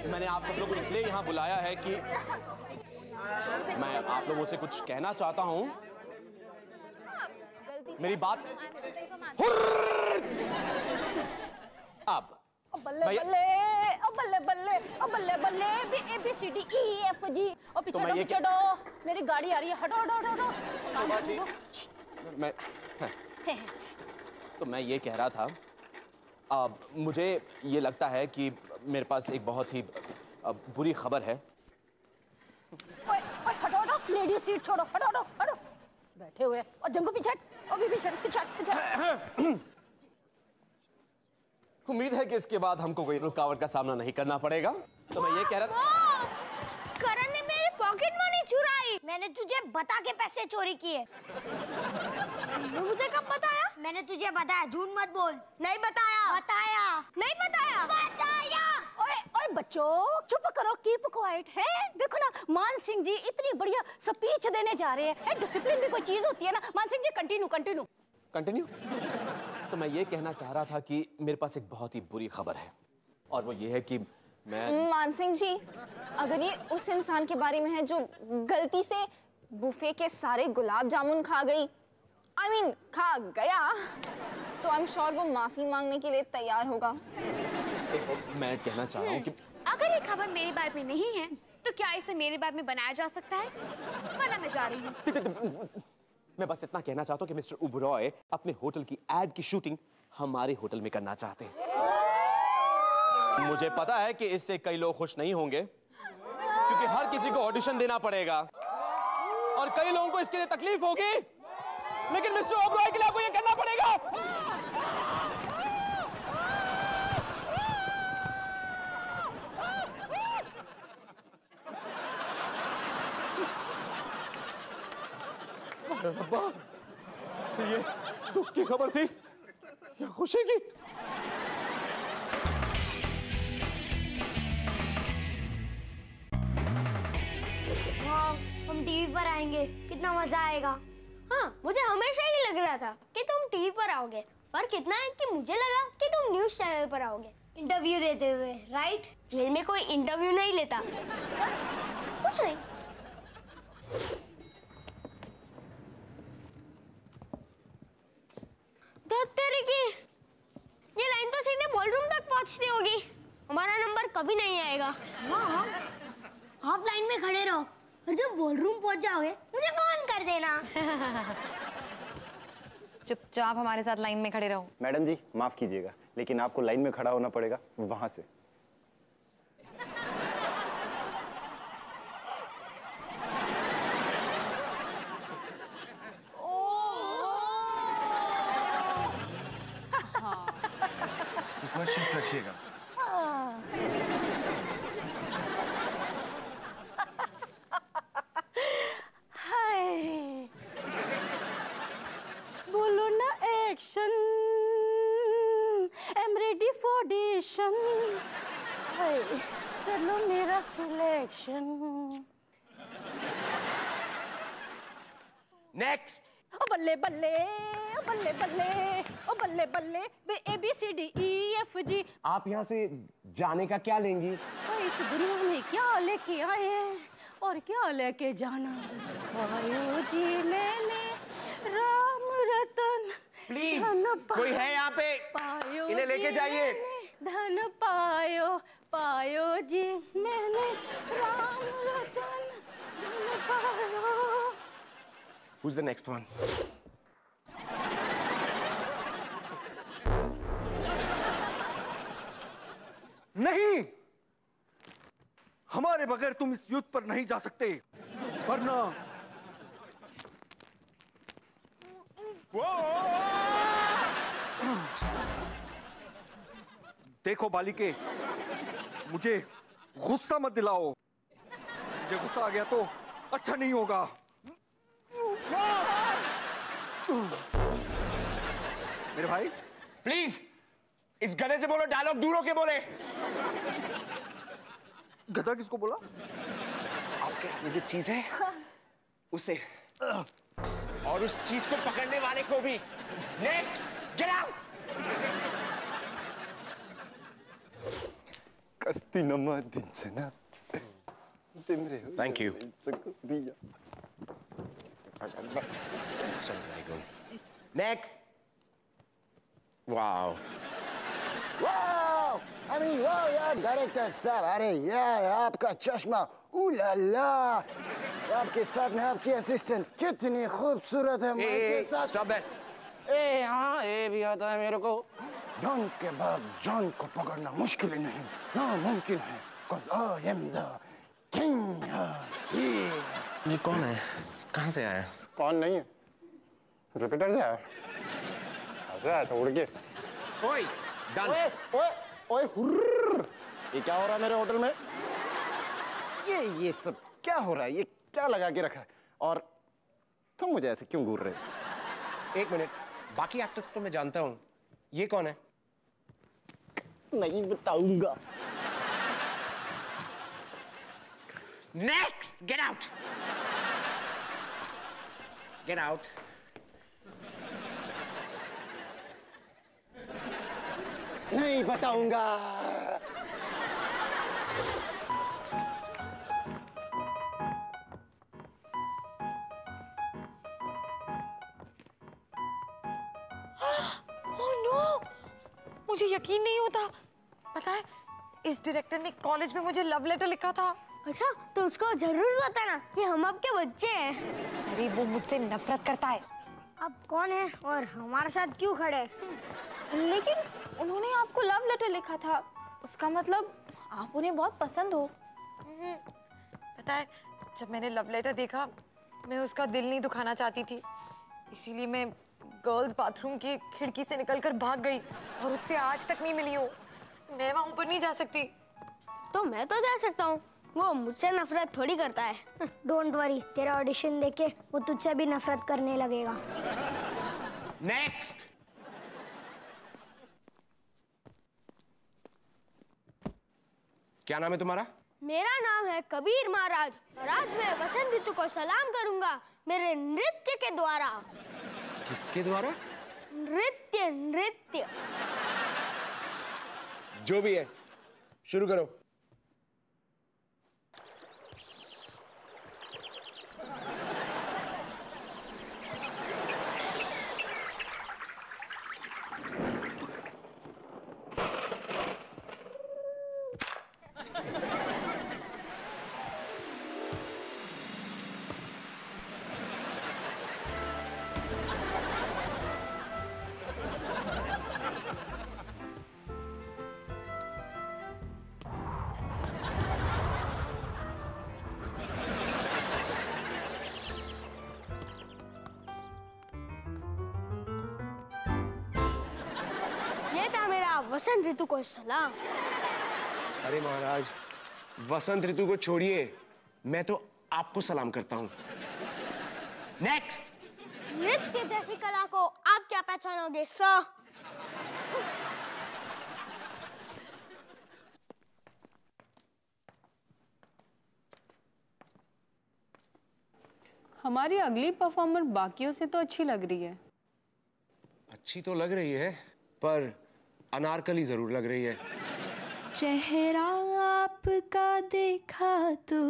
मैंने आप सब लोगों को इसलिए यहाँ बुलाया है कि मैं आप लोगों से कुछ कहना चाहता हूँ। मेरी बात अब बल्ले बल्ले बल्ले बल्ले बल्ले बल्ले ABCDEFG और पीछे हटो, मेरी गाड़ी आ रही है, हटो हटो हटो। शोभा जी, तो मैं ये कह रहा था, मुझे ये लगता है कि मेरे पास एक बहुत ही बुरी खबर है। ओए ओए हटो हटो, लेडी सीट छोड़ो, हटो हटो हटो, बैठे हुए और जंगू पीछे अभी पीछे। उम्मीद है कि इसके बाद हमको कोई रुकावट का सामना नहीं करना पड़ेगा। तो मैं ये कह रहा था, करण ने मेरी पॉकेट मनी चुराई। मैंने तुझे बता के पैसे चोरी किए। मुझे कब बताया? मैंने तुझे बताया, झूठ मत बोल। नहीं बताया। बताया। नहीं बताया। बताया। ओए ओए बच्चों चुप करो, कीप क्वाइट है। देखो ना मान सिंह जी इतनी बढ़िया स्पीच देने जा रहे हैं। डिसिप्लिन भी कोई चीज होती है ना। मान सिंह जी कंटिन्यू। तो मैं ये कहना चाह रहा था कि मेरे पास एक बहुत ही बुरी खबर है, और वो ये है कि मैं मान सिंह जी, अगर ये उस इंसान के बारे में है जो गलती से बुफे के सारे गुलाब जामुन खा गई, खा गया, तो आई एम श्योर वो माफी मांगने के लिए तैयार होगा। मैं कहना चाह रहा हूँ कि अगर ये खबर मेरे बारे में नहीं है तो क्या इसे मेरे बारे में बनाया जा सकता है? वरना मैं जा रही हूँ। मैं बस इतना कहना चाहता हूँ कि मिस्टर ओबरॉय अपने होटल की एड की शूटिंग हमारे होटल में करना चाहते हैं। मुझे पता है कि इससे कई लोग खुश नहीं होंगे, क्योंकि हर किसी को ऑडिशन देना पड़ेगा और कई लोगों को इसके लिए तकलीफ होगी, लेकिन मिस्टर ओबरॉय के लिए आपको ये करना पड़ेगा। रब्बा, ये दुख की खबर थी या खुशी की? हम टीवी पर आएंगे, कितना मजा आएगा। हाँ, मुझे हमेशा ही लग रहा था कि तुम टीवी पर आओगे। फर्क इतना है कि मुझे लगा कि तुम न्यूज़ चैनल पर आओगे इंटरव्यू देते हुए, राइट? जेल में कोई इंटरव्यू नहीं लेता। कुछ नहीं। तेरे की ये लाइन तो सीधे बॉलरूम तक पहुंचती होगी। हमारा नंबर कभी नहीं आएगा। हाँ, आप लाइन में खड़े रहो और जब बॉलरूम पहुंच जाओगे मुझे फोन कर देना। चुपचाप हमारे साथ लाइन में खड़े रहो। मैडम जी माफ कीजिएगा, लेकिन आपको लाइन में खड़ा होना पड़ेगा वहां से। शिफ्ट रखिएगा। हाय, बोलो ना action, I am ready for audition. Hi, कर लो मेरा सिलेक्शन। नेक्स्ट। बल्ले बल्ले बल्ले बल्ले ओ बल्ले बल्ले ABCDEFG। आप यहाँ से जाने का क्या लेंगी? इस दुनिया में क्या लेके आए हैं और क्या लेके जाना। पायो जी मैंने राम रतन। प्लीज कोई है यहाँ पे? इन्हें लेके जाइए। धन पायो पायो जी मैंने राम रतन धन पायो। Who's the next one? नहीं, हमारे बगैर तुम इस युद्ध पर नहीं जा सकते, वरना देखो बालिके, मुझे गुस्सा मत दिलाओ। मुझे गुस्सा आ गया तो अच्छा नहीं होगा। मेरे भाई प्लीज इस गधे से बोलो डायलॉग दूर होके बोले। गधा किसको बोला? आपके ये जो चीज है उसे, और उस चीज को पकड़ने वाले को भी। Next, get out. Thank you. Next. Wow. वाह! I mean, वाह यार डायरेक्टर साहब, अरे यार आपका चश्मा, उलाला! आपके साथ में आपकी असिस्टेंट कितनी खूबसूरत है के साथ। Stop that. हाँ भी आता है मेरे को। जॉन के बाद जॉन को पकड़ना मुश्किल नहीं, नामुमकिन है। Cause I am the king. ये कौन है? कहाँ से आया? कौन नहीं है? रिपीटर से आया। ऐसे आया था उड़ के। ओए, done. ओए हुर्र! ये क्या हो रहा है मेरे होटल में? ये सब क्या हो रहा है? ये क्या लगा के रखा है? और तुम मुझे ऐसे क्यों घूर रहे हो? एक मिनट, बाकी एक्टर्स को मैं जानता हूँ। ये कौन है? नहीं बताऊंगा। Next, get out. Get out. नहीं बताऊंगा। ओह नो, मुझे यकीन नहीं होता। पता है, इस डायरेक्टर ने कॉलेज में मुझे लव लेटर लिखा था। अच्छा, तो उसको जरूर बताना कि हम आपके बच्चे हैं। अरे वो मुझसे नफरत करता है। अब कौन है और हमारे साथ क्यों खड़े? लेकिन उन्होंने आपको लव लेटर लिखा था, उसका मतलब आप उन्हें बहुत पसंद हो। पता है, जब मैंने लव लेटर देखा, मैं उसका दिल नहीं दुखाना चाहती थी, इसीलिए मैं गर्ल्स बाथरूम की खिड़की से निकलकर भाग गई और उससे आज तक नहीं मिली हूँ। मैं वहाँ ऊपर नहीं जा सकती। तो मैं तो जा सकता हूँ, वो मुझसे नफरत थोड़ी करता है। डोंट वरी, तेरा ऑडिशन देके वो तुझसे भी नफरत करने लगेगा। Next. क्या नाम है तुम्हारा? मेरा नाम है कबीर महाराज और आज मैं वसंत ऋतु को सलाम करूंगा मेरे नृत्य के द्वारा। किसके द्वारा? नृत्य नृत्य। जो भी है, शुरू करो। ये था मेरा वसंत ऋतु को सलाम। अरे महाराज, वसंत ऋतु को छोड़िए, मैं तो आपको सलाम करता हूँ। नेक्स्ट। नृत्य जैसी कला को आप क्या पहचानोगे सर? हमारी अगली परफॉर्मर बाकियों से तो अच्छी लग रही है। अच्छी तो लग रही है, पर अनारकली जरूर लग रही है। चेहरा आपका देखा तो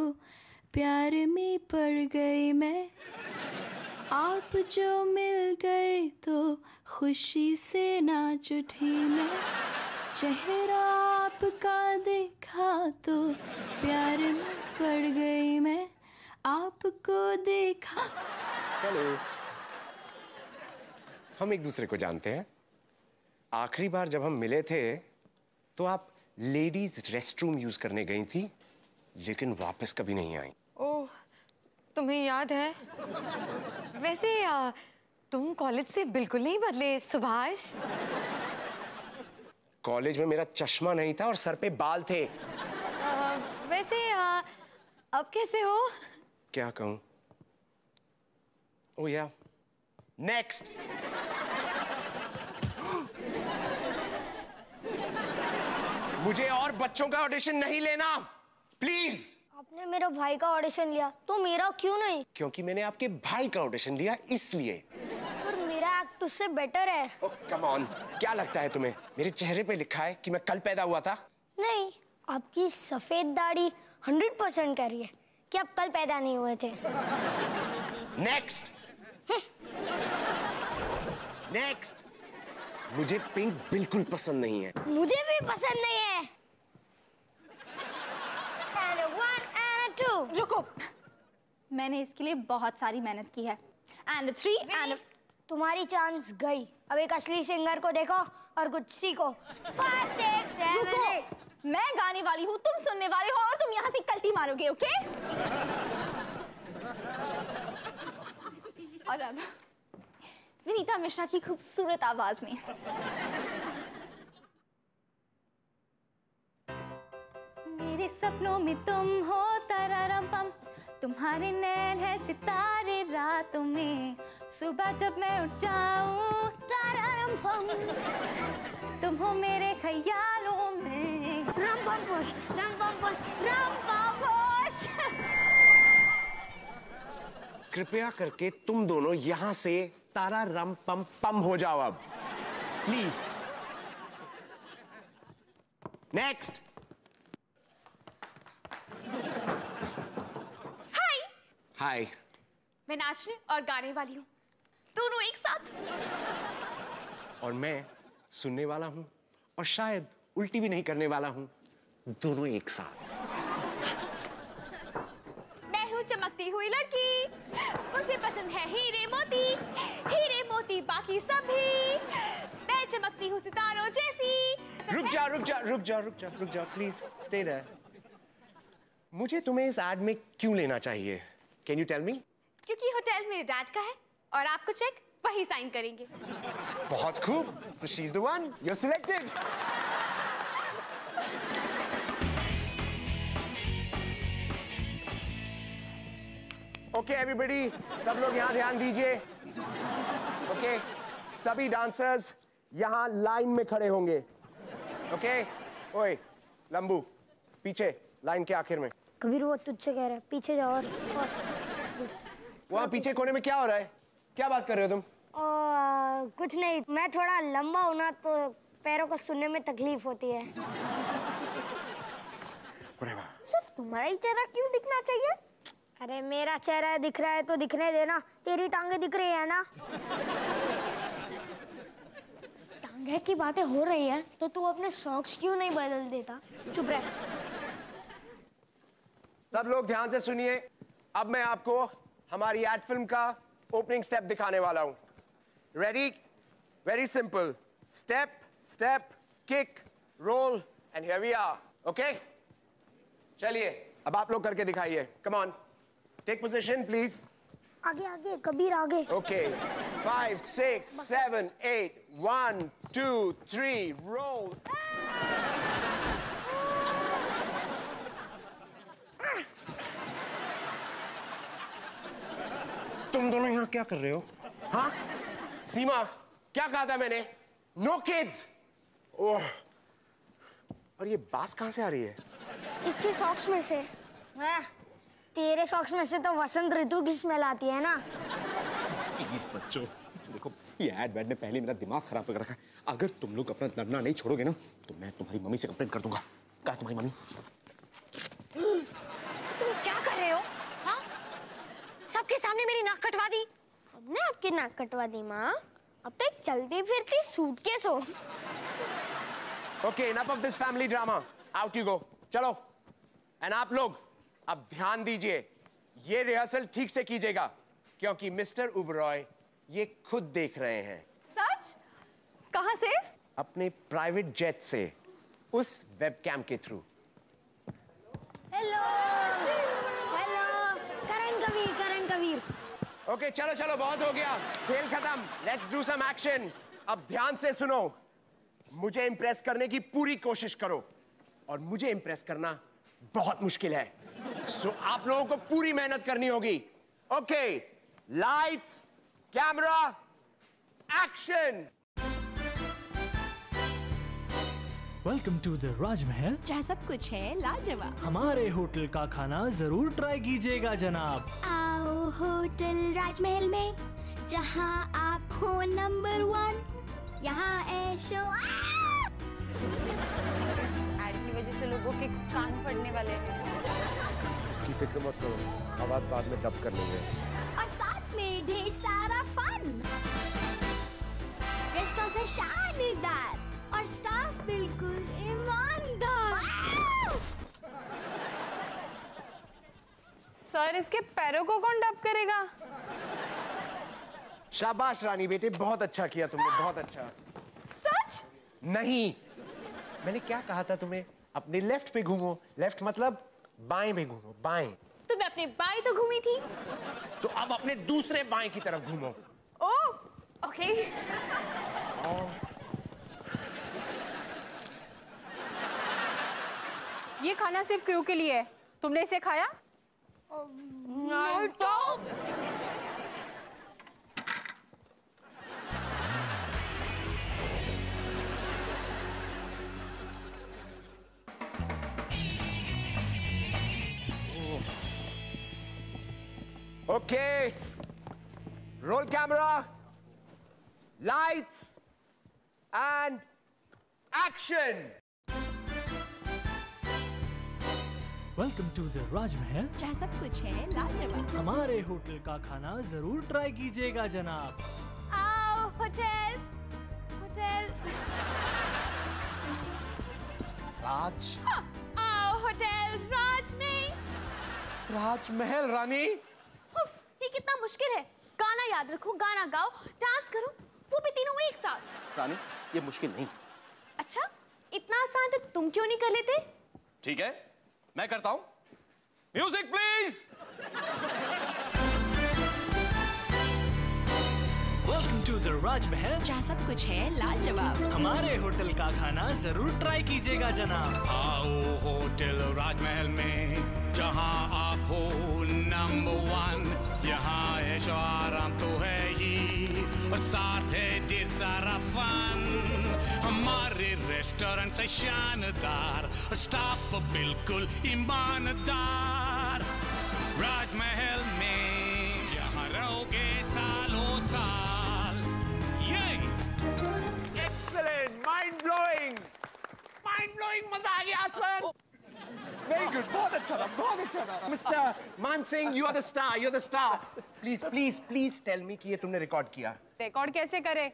प्यार में पड़ गई मैं, आप जो मिल गए तो खुशी से नाच उठी मैं। चेहरा आपका देखा तो प्यार में पड़ गई मैं, आपको देखा। हेलो, हम एक दूसरे को जानते हैं। आखिरी बार जब हम मिले थे तो आप लेडीज रेस्टरूम यूज करने गई थी, लेकिन वापस कभी नहीं आई। ओह, तुम्हें याद है? वैसे तुम कॉलेज से बिल्कुल नहीं बदले सुभाष। कॉलेज में मेरा चश्मा नहीं था और सर पे बाल थे। वैसे अब कैसे हो? क्या कहूं? ओह या, नेक्स्ट। मुझे और बच्चों का ऑडिशन नहीं लेना, प्लीज। आपने मेरे भाई का ऑडिशन लिया तो मेरा क्यों नहीं? क्योंकि मैंने आपके भाई का ऑडिशन लिया इसलिए। पर मेरा एक्ट उससे बेटर है। ओह कम ऑन, क्या लगता है तुम्हें मेरे चेहरे पे लिखा है कि मैं कल पैदा हुआ था? नहीं, आपकी सफेद दाढ़ी 100% कह रही है कि आप कल पैदा नहीं हुए थे। Next next. मुझे पिंक बिल्कुल पसंद नहीं है। मुझे भी पसंद नहीं है। And a 1 and a 2। रुको, मैंने इसके लिए बहुत सारी मेहनत की है। And a 3 and a... तुम्हारी चांस गई। अब एक असली सिंगर को देखो और कुछ सीखो। 5 6 7 8। मैं गाने वाली हूँ, तुम सुनने वाले हो और तुम यहाँ से कल्टी मारोगे, ओके? और अब विनीता मिश्रा की खूबसूरत आवाज में। मेरे सपनों में तुम हो तररम पम, तुम्हारे नैन है सितारे रातों में, सुबह जब मैं उठ जाऊं तररम पम, तुम हो मेरे ख्यालों में। रम पम पुश, रम पम पुश, रम पम पुश। कृपया करके तुम दोनों यहाँ से तारा रम पम पम हो जाओ अब, प्लीज। नेक्स्ट। हाय। हाय। मैं नाचने और गाने वाली हूँ, दोनों एक साथ। और मैं सुनने वाला हूँ और शायद उल्टी भी नहीं करने वाला हूँ, दोनों एक साथ। मैं हूँ चमकती हुई लड़की, मुझे पसंद है हीरे मोती बाकी सभी, मैं चमकती हूँ सितारों जैसी। रुक जा प्लीज स्टे देयर। मुझे तुम्हें इस एड में क्यों लेना चाहिए? Can you tell me? क्योंकि होटल मेरे डैड का है और आपको चेक वही साइन करेंगे। बहुत खूब, so she's the one, you're selected. Okay everybody, सब लोग यहाँ ध्यान दीजिए। Okay, सभी डांसर्स यहाँ लाइन में खड़े होंगे। Okay, ओए लंबू पीछे लाइन के आखिर में। कबीर वो तुझसे कह रहा है, पीछे जाओ। और वहाँ पीछे कोने में क्या हो रहा है? क्या बात कर रहे हो तुम? कुछ नहीं, मैं थोड़ा लंबा हूँ ना तो पैरों को सुनने में तकलीफ होती है। सिर्फ तुम्हारा ही चेहरा क्यों दिखना चाहिए? अरे मेरा चेहरा दिख रहा है तो दिखने देना, तेरी टांगे दिख रही है ना। टांगे की बातें हो रही है तो तू अपने सॉक्स क्यों नहीं बदल देता? चुप रह। सब लोग ध्यान से सुनिए, अब मैं आपको हमारी एड फिल्म का ओपनिंग स्टेप दिखाने वाला हूं। Ready? Very simple, step step kick roll and here we are. Okay, चलिए अब आप लोग करके दिखाइए। Come on, take position please. आगे आगे कबीर आगे। Okay, 5 6 7 8 1 2 3 roll. तुम दोनों यहाँ क्या कर रहे हो? हाँ सीमा, क्या कहा था मैंने? No kids. ओह, और ये बास कहाँ से आ रही है? इसके सॉक्स में से। तेरे सॉक्स में से तो वसंत ऋतु की स्मेल आती है ना। प्लीज बच्चों, देखो ये एड ने पहले मेरा दिमाग खराब कर रखा है। अगर तुम लोग अपना लड़ना नहीं छोड़ोगे ना तो मैं तुम्हारी मम्मी से कंप्लेंट कर दूंगा। कहा तुम्हारी मम्मी? तुम क्या कर रहे हो? हाँ? सबके सामने मेरी नाक कटवा दी। हमने आपकी नाक कटवा दी माँ। अब तो एक चलती फिरती सूटकेस हो। Okay, enough of this family drama, out you go. चलो, एंड आप लोग अब ध्यान दीजिए, ये रिहर्सल ठीक से कीजिएगा क्योंकि मिस्टर उबरॉय ये खुद देख रहे हैं। सच? कहाँ से? अपने प्राइवेट जेट से, उस वेबकैम के through. Hello hello, Karan Kabir. Okay, चलो चलो, बहुत हो गया, खेल खत्म। Let's do some action. अब ध्यान से सुनो, मुझे इंप्रेस करने की पूरी कोशिश करो और मुझे इंप्रेस करना बहुत मुश्किल है। सो आप लोगों को पूरी मेहनत करनी होगी। Okay, lights camera action. Welcome to the Rajmahal, जहाँ सब कुछ है लाजवाब। हमारे होटल का खाना जरूर ट्राई कीजिएगा जनाब। आओ होटल राजमहल में, जहाँ आप हो नंबर 1, यहाँ ऐशो। एड की वजह से लोगों के कान फटने वाले हैं। उसकी फिक्र मत करो, आवाज बाद में डब कर लेंगे। और साथ में ढेर सारा फन। रेस्टोरेंट से शानदार और स्टाफ बिल्कुल ईमानदार। सर, इसके पैरों को कौन डब करेगा? शाबाश रानी बेटे, बहुत अच्छा किया तुमने, बहुत अच्छा। सच? नहीं, मैंने क्या कहा था तुम्हें? अपने लेफ्ट पे घूमो। लेफ्ट मतलब बाएं पे घूमो, बाएं। तो मैं अपने बाएं तो घूमी थी। तो अब अपने दूसरे बाएं की तरफ घूमो। ओह, ओके। ये खाना सिर्फ क्रू के लिए है। तुमने इसे खाया? नहीं तो। Okay. Roll camera. Lights. And action. Welcome to the Rajmahal. जहाँ सब कुछ है लाजवाब। हमारे होटल का खाना जरूर ट्राई कीजिएगा जनाब। आओ होटल, होटल। राज, आओ होटल राज में। राजमहल रानी। उफ, ये कितना मुश्किल है। गाना याद रखो, गाना गाओ, डांस करो, वो भी तीनों एक साथ। रानी, ये मुश्किल नहीं। अच्छा, इतना आसान तो तुम क्यों नहीं कर लेते? ठीक है, मैं करता हूं। Music please. Welcome to the Rajmahal. जहाँ सब कुछ है लाजवाब। हमारे होटल का खाना जरूर ट्राई कीजिएगा जनाब। आओ होटल राजमहल में, जहाँ आप हो नंबर 1। यहाँ ऐशो आराम तो है ही, और साथ है ढेर सारा फन। हमारे रेस्टोरेंट से शानदार और स्टाफ बिल्कुल ईमानदार। राजमहल में यहाँ रहोगे सालों साल। ये Excellent, mind blowing, मजा आ गया सर। Very good, बहुत अच्छा था, बहुत अच्छा था। Mr. मान Singh, you are the star, you're the star. Please tell me कि ये तुमने रिकॉर्ड किया। रिकॉर्ड कैसे करे?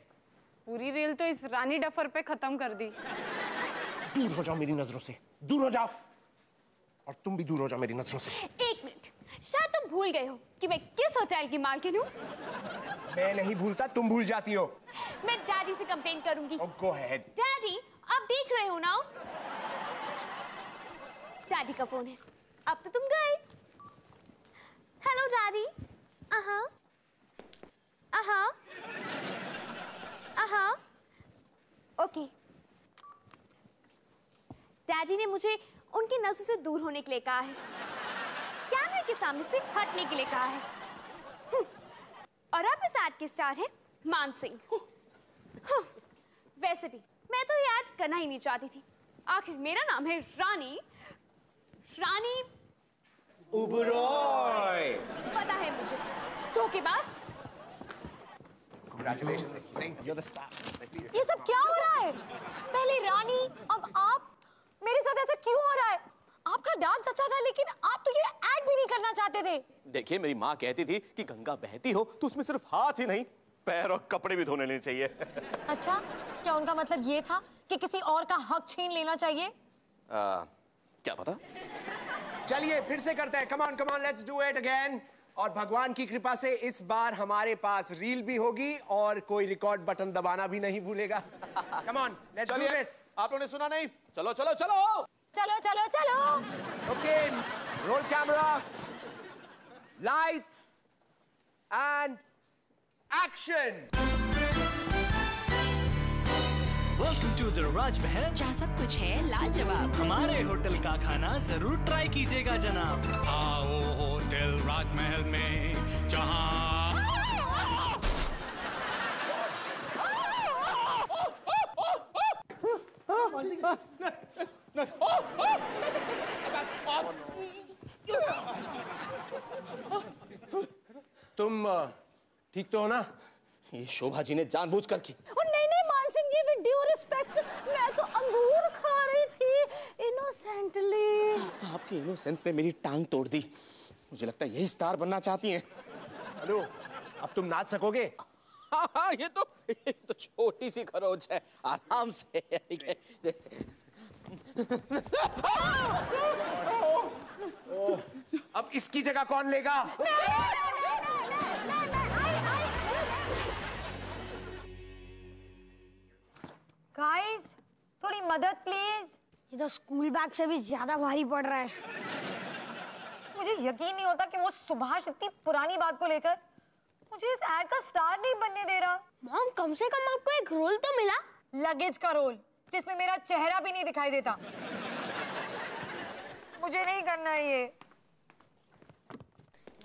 पूरी रील तो इस रानी डफर पे खत्म कर दी। दूर हो जाओ मेरी नजरों से, दूर हो जाओ। और तुम भी दूर हो जाओ मेरी नजरों से। एक मिनट, शायद तुम भूल गए हो कि मैं किस होटल की मालकिन हूँ। मैं नहीं भूलता, तुम भूल जाती हो। मैं डैडी से कंप्लेन करूंगी। Oh, go ahead. डैडी, आप देख रहे हो ना? डैडी का फोन है। अब तो तुम गए। Hello daddy. ओके। डैडी ने मुझे उनकी नजरों से दूर होने के लिए कहा है, कैमरे के सामने से हटने के लिए कहा है। और अब इस ऐड के स्टार है मान सिंह। वैसे भी मैं तो ये ऐड करना ही नहीं चाहती थी। आखिर मेरा नाम है रानी उबरॉय। पता है मुझे, धोखेबाज। Congratulations, Mr. Singh, you're the star. ये सब क्या हो रहा है? पहले रानी, अब आप। मेरे साथ ऐसा क्यों हो रहा है? आपका डांस अच्छा था, लेकिन आप तो ये ऐड भी नहीं करना चाहते थे। देखिए, मेरी माँ कहती थी कि गंगा बहती हो तो उसमें सिर्फ हाथ ही नहीं, पैर और कपड़े भी धोने लेने चाहिए। अच्छा, क्या उनका मतलब ये था कि किसी और का हक छीन लेना चाहिए? क्या पता। चलिए फिर से करते हैं। Come on, let's do it again. और भगवान की कृपा से इस बार हमारे पास रील भी होगी और कोई रिकॉर्ड बटन दबाना भी नहीं भूलेगा। Come on, let's do this. आप लोगों ने सुना नहीं? चलो। Okay, roll camera, lights, and action. Welcome to the Rajmahal. जहाँ सब कुछ है लाजवाब। हमारे होटल का खाना जरूर ट्राई कीजिएगा जनाब। आओ होटल राजमहल में, जहाँ तुम ठीक तो हो ना? ये शोभा जी ने जानबूझकर की। नहीं मान Singh ji, with due respect, मैं तो अंगूर खा रही थी इनोसेंटली। आपकी इनोसेंस ने मेरी टांग तोड़ दी। मुझे लगता है यही स्टार बनना चाहती हैं। हेलो, अब तुम नाच सकोगे? हाँ, ये तो छोटी सी खरोच है, आराम से। अब इसकी जगह कौन लेगा? गाइस, थोड़ी मदद प्लीज। ये तो स्कूल बैग से भी ज्यादा भारी पड़ रहा है। मुझे यकीन नहीं होता कि वो सुभाष इतनी पुरानी बात को लेकर मुझे इस एड का स्टार नहीं बनने दे रहा। मॉम, कम से कम आपको एक रोल तो मिला। लगेज का रोल, जिसमें मेरा चेहरा भी नहीं दिखाई देता। मुझे नहीं करना ये।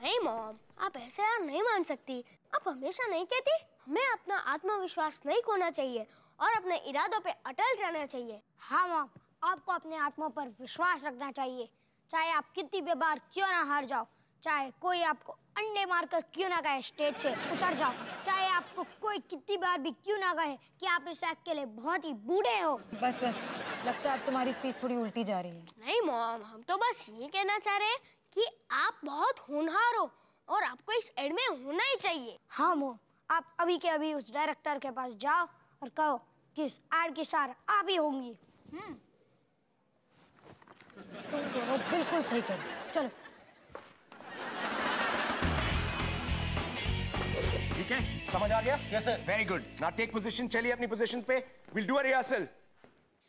नहीं मॉम, आप ऐसे यार नहीं मान सकती। आप हमेशा नहीं कहती हमें अपना आत्मविश्वास नहीं खोना चाहिए और अपने इरादों पे अटल रहना चाहिए। हाँ मॉम, आपको अपने आत्मा पर विश्वास रखना चाहिए। चाहे आप कितनी भी बार क्यों ना हार जाओ, चाहे कोई आपको अंडे मारकर क्यों ना कहे स्टेज से उतर जाओ, चाहे आपको कोई कितनी बार भी क्यों ना कहे कि आप इस एक्ट के लिए बहुत ही बूढ़े हो। बस बस, लगता है अब तुम्हारी स्पीच थोड़ी उल्टी जा रही है। नहीं मॉम, हम तो बस ये कहना चाह रहे हैं कि आप बहुत होनहार हो और आपको इस एड में होना ही चाहिए। हाँ मॉम, आप अभी के अभी उस डायरेक्टर के पास जाओ और कहो कि इस एड की स्टार आप ही होंगी। तुम दोनों बिल्कुल सही कर। चलो ठीक है, समझ आ गया? Yes sir. Very good. Now take position. चलिए अपनी पोजीशन पे। Will do a rehearsal.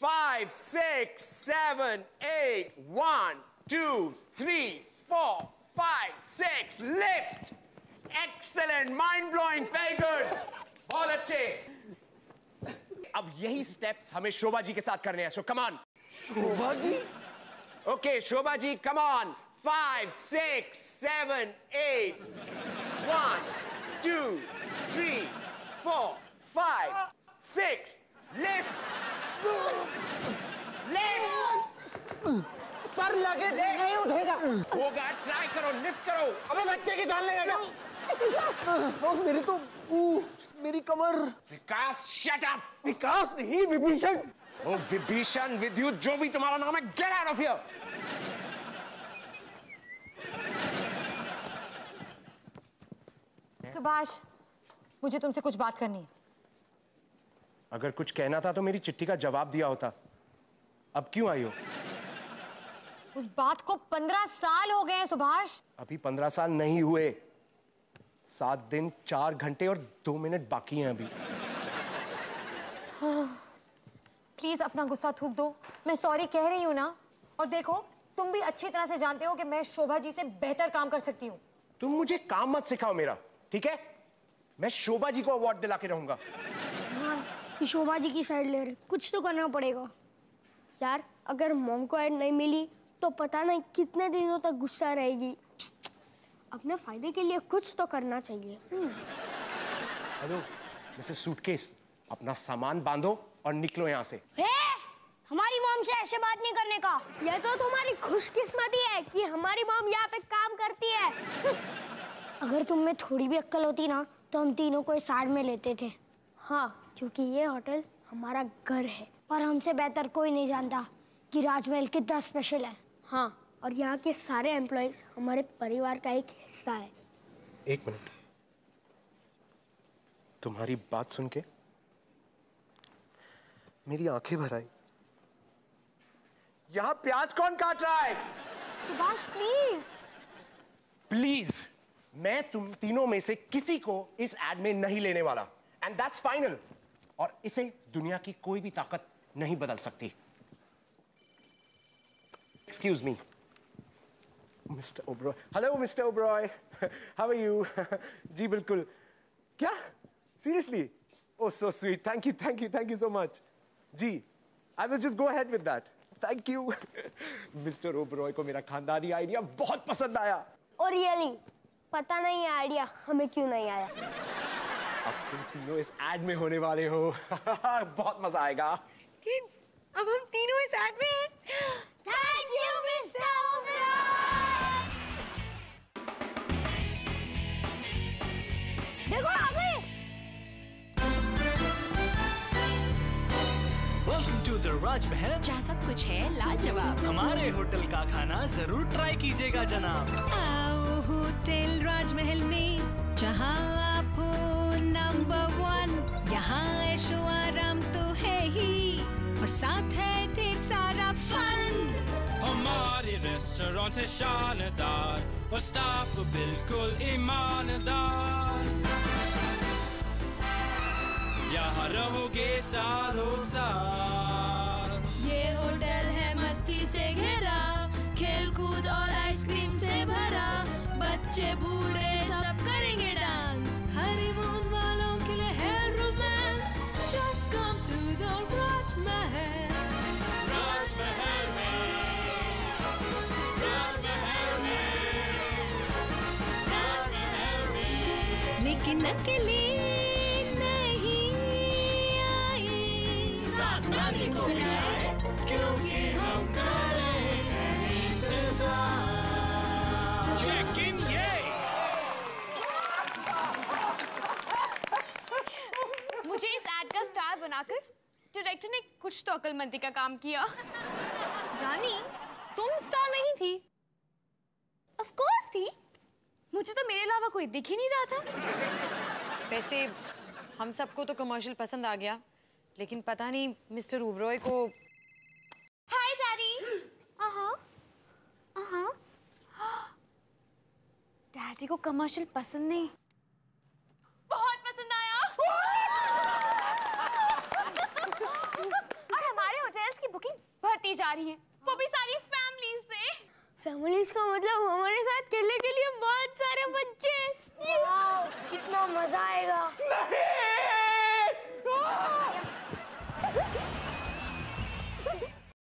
5 6 7 8 1 2 3 4 5 6 lift. Excellent, mind blowing, very good, बहुत अच्छे। अब यही स्टेप्स हमें शोभा जी के साथ करने हैं। So come on. Shobha ji? Okay Shobha ji, come on. 5 6 7 8 1 2 3 4 5 6 lift. Sir luggage नहीं उठेगा। होगा, ट्राई करो, लिफ्ट करो। अबे बच्चे की जान लेगा क्या? मेरी तो मेरी कमर। विकास, शट अप। विकास नहीं, विभीषण। ओ विभीषण, विद्युत, जो भी तुम्हारा नाम है, get out of here. Subhash, मुझे तुमसे कुछ बात करनी है। अगर कुछ कहना था तो मेरी चिट्ठी का जवाब दिया होता। अब क्यों आई हो? उस बात को 15 साल हो गए हैं सुभाष। अभी 15 साल नहीं हुए। 7 दिन 4 घंटे और 2 मिनट बाकी हैं अभी। प्लीज अपना गुस्सा थूक दो। मैं सॉरी कह रही हूँ ना। और देखो, तुम भी अच्छी तरह से जानते हो कि मैं शोभा जी से बेहतर काम कर सकती हूँ। तुम मुझे काम मत सिखाओ मेरा, ठीक है? मैं शोभा जी को अवार्ड दिला के रहूंगा। हाँ, ये शोभा जी की साइड ले रहे, कुछ तो करना पड़ेगा यार। अगर मॉम को ऐड नहीं मिली तो पता नहीं कितने दिनों तक गुस्सा रहेगी। अपने फायदे के लिए कुछ तो करना चाहिए। हेलो मिसेस सूटकेस, अपना सामान बांधो और निकलो यहाँ से। हमारी मॉम से ऐसे बात नहीं करने का। ये तो तुम्हारी खुशकिस्मती है कि हमारी मॉम यहाँ पे काम करती है। अगर तुम में थोड़ी भी अक्ल होती ना तो हम तीनों को इस साइड में लेते थे। हाँ, क्योंकि ये होटल हमारा घर है और हमसे बेहतर कोई नहीं जानता कि राजमहल कितना स्पेशल है। हाँ, और यहाँ के सारे एम्प्लॉइज हमारे परिवार का एक हिस्सा है। एक मिनट, तुम्हारी बात सुन के मेरी आंखें भर आई। यहाँ प्याज कौन काट रहा है? सुभाष प्लीज। प्लीज, मैं तुम तीनों में से किसी को इस एड में नहीं लेने वाला। And that's final. और इसे दुनिया की कोई भी ताकत नहीं बदल सकती। Excuse me mister Oberoi. Hello mister Oberoi, how are you? जी बिल्कुल। क्या? Seriously? Oh so sweet, thank you so much. जी, I will just go ahead with that. Thank you. Mister Oberoi को मेरा खानदानी आइडिया बहुत पसंद आया। और रियली पता नहीं है आइडिया हमें क्यों नहीं आया। अब तुम तीनों इस एड में होने वाले हो। बहुत मजा आएगा। किड्स, अब हम तीनों इस एड में हैं। Thank you mister Oberoi. देखो अभी। वो to the राजमहल, जहाँ सब कुछ है लाजवाब। हमारे होटल का खाना जरूर ट्राई कीजिएगा जनाब। आओ होटल राजमहल में, जहाँ आप हो नंबर 1। यहाँ ऐशो आराम तो है ही, और साथ है ढेर सारा फन। हमारे रेस्टोरेंट से शानदार और स्टाफ बिल्कुल ईमानदार। यहाँ रहोगे सालों साल। ये होटल है मस्ती से घिरा, खेल कूद और आइसक्रीम से भरा। बच्चे बूढ़े सब करेंगे डांस, हनीमून वालों के लिए है romance. Just come to the राजमहल। राजमहल में, राजमहल में, राजमहल में। लेकिन अकेले नहीं आए, साथ फैमिली को मिलाए, क्योंकि हम करेंगे इंतजार। चेक इन ये। मुझे इस एड का स्टार बनाकर डायरेक्टर ने कुछ तो अक्लमंदी का काम किया। रानी, तुम स्टार नहीं थी? ऑफ कोर्स थी। मुझे तो मेरे अलावा कोई दिख ही नहीं रहा था। वैसे हम सबको तो कमर्शियल पसंद आ गया, लेकिन पता नहीं मिस्टर ओबरॉय को। हाय डैडी। डैडी को कमर्शियल पसंद नहीं। बहुत पसंद आया। और हमारे होटल्स की बुकिंग बढ़ती जा रही है, वो भी सारी फैमिलीज से। फैमिलीज का मतलब हमारे साथ खेलने के लिए बहुत सारे बच्चे। वाओ, कितना मजा आएगा। नहीं